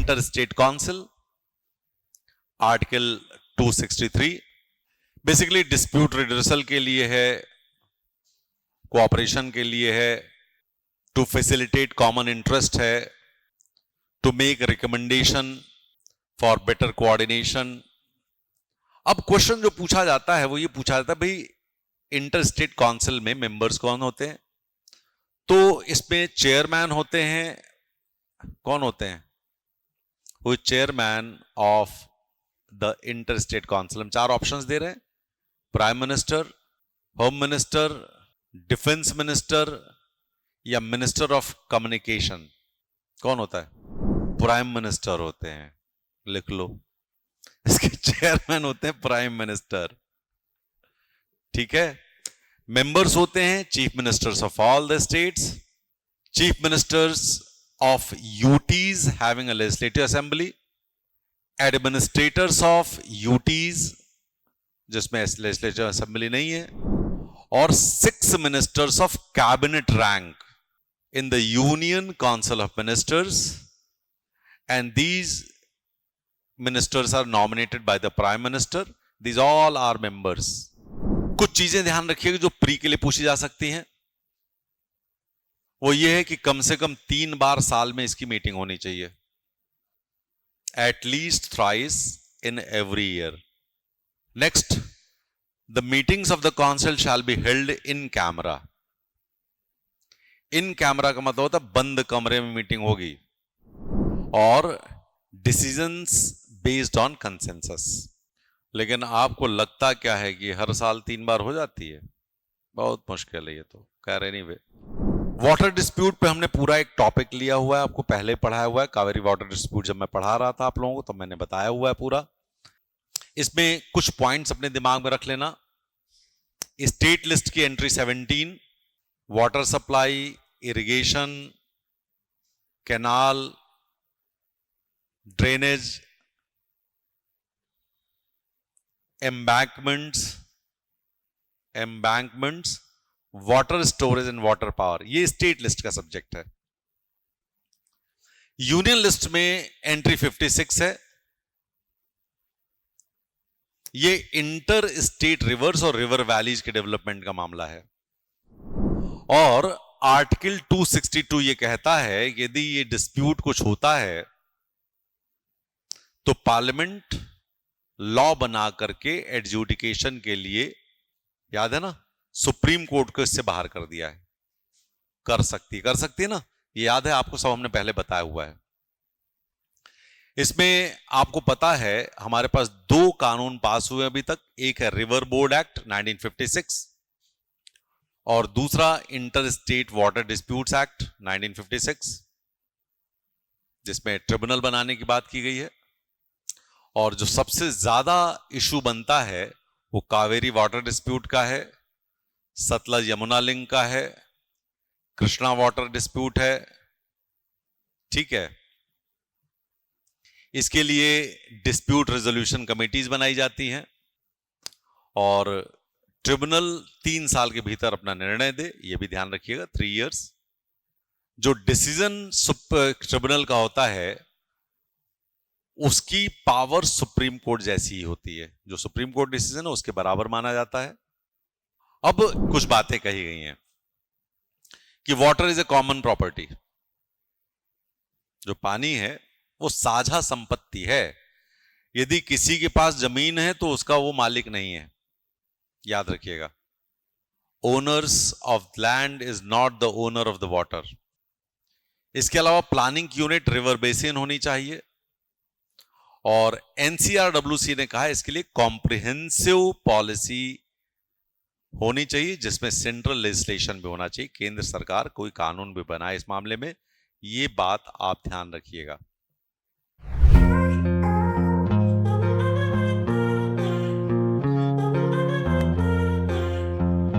Inter state council, article 263 basically dispute redressal के लिए है, कोऑपरेशन के लिए है, टू फैसिलिटेट कॉमन इंटरेस्ट है, to make recommendation for better coordination. अब क्वेश्चन जो पूछा जाता है वो ये पूछा जाता है, भाई इंटर स्टेट काउंसिल में मेंबर्स कौन होते हैं? तो इसमें चेयरमैन होते हैं, कौन होते हैं? वो chairman of the inter state council. हम 4 ऑप्शंस दे रहे हैं, prime minister, home minister, defence minister या मिनिस्टर ऑफ कम्युनिकेशन। कौन होता है? प्राइम मिनिस्टर होते हैं, लिख लो। इसके चेयरमैन होते हैं प्राइम मिनिस्टर, ठीक है। मेंबर्स होते हैं chief ministers of all the states, chief ministers of UTs having a legislative assembly, administrators of UTs जिसमें लेजिस्लेटिव असेंबली नहीं है, और 6 ministers of cabinet rank in the Union Council of Ministers, and these ministers are nominated by the Prime Minister. These all are members. कुछ चीजें ध्यान रखिएगा जो pre के लिए पूछी जा सकती हैं। वो ये है कि कम से कम 3 बार साल में इसकी मीटिंग होनी चाहिए, at least thrice in every year. Next, the meetings of the council shall be held in camera. In camera का मतलब होता है बंद कमरे में मीटिंग होगी, और डिसीजंस बेस्ड ऑन कंसेंसस। लेकिन आपको लगता क्या है कि हर साल 3 बार हो जाती है? बहुत मुश्किल है ये तो। कह रहे नहीं वे। वाटर डिस्प्यूट पे हमने पूरा एक टॉपिक लिया हुआ है, आपको पहले पढ़ाया हुआ है। कावेरी वाटर डिस्प्यूट जब मैं पढ़ा रहा था आप लोगों को तो मैंने बताया हुआ है पूरा। इसमें कुछ पॉइंट्स अपने दिमाग में रख लेना। स्टेट लिस्ट की entry 17, water supply, irrigation, canal, drainage, embankments, water storage and water power, ये स्टेट लिस्ट का सब्जेक्ट है। यूनियन लिस्ट में एंट्री 56 है। ये इंटर स्टेट रिवर्स और रिवर वैलीज के डेवलपमेंट का मामला है। और आर्टिकल 262 ये कहता है कि यदि ये डिस्प्यूट कुछ होता है तो पार्लियामेंट लॉ बना करके एडजुडिकेशन के लिए, याद है ना, सुप्रीम कोर्ट को इससे बाहर कर दिया है। कर सकती है ना, ये याद है आपको, सब हमने पहले बताया हुआ है। इसमें आपको पता है हमारे पास 2 कानून पास हुए अभी तक। एक है रिवर बोर्ड एक्ट 1956 और दूसरा inter state water disputes act 1956, जिसमें ट्रिब्यूनल बनाने की बात की गई है। और जो सबसे ज्यादा इशू बनता है वो कावेरी वाटर डिस्प्यूट का है, सतलज यमुना लिंक का है, कृष्णा वाटर डिस्प्यूट है, ठीक है। इसके लिए डिस्प्यूट रेजोल्यूशन कमेटीज बनाई जाती हैं और ट्रिब्यूनल 3 साल के भीतर अपना निर्णय दे, यह भी ध्यान रखिएगा, 3 इयर्स। जो डिसीजन ट्रिब्यूनल का होता है उसकी पावर सुप्रीम कोर्ट जैसी ही होती है। जो सुप्रीम कोर्ट डिसीजन है उसके बराबर माना जाता है। अब कुछ बातें कही गई हैं कि water is a common property. जो पानी है वो साझा संपत्ति है। यदि किसी के पास जमीन है तो उसका वो मालिक नहीं है, याद रखिएगा। Owners of land is not the owner of the water. इसके अलावा प्लानिंग यूनिट रिवर बेसिन होनी चाहिए। और एनसीआरडब्ल्यूसी ने कहा है इसके लिए कॉम्प्रिहेंसिव पॉलिसी होनी चाहिए, जिसमें सेंट्रल लेजिस्लेशन भी होना चाहिए। केंद्र सरकार कोई कानून भी बनाए इस मामले में, ये बात आप ध्यान रखिएगा।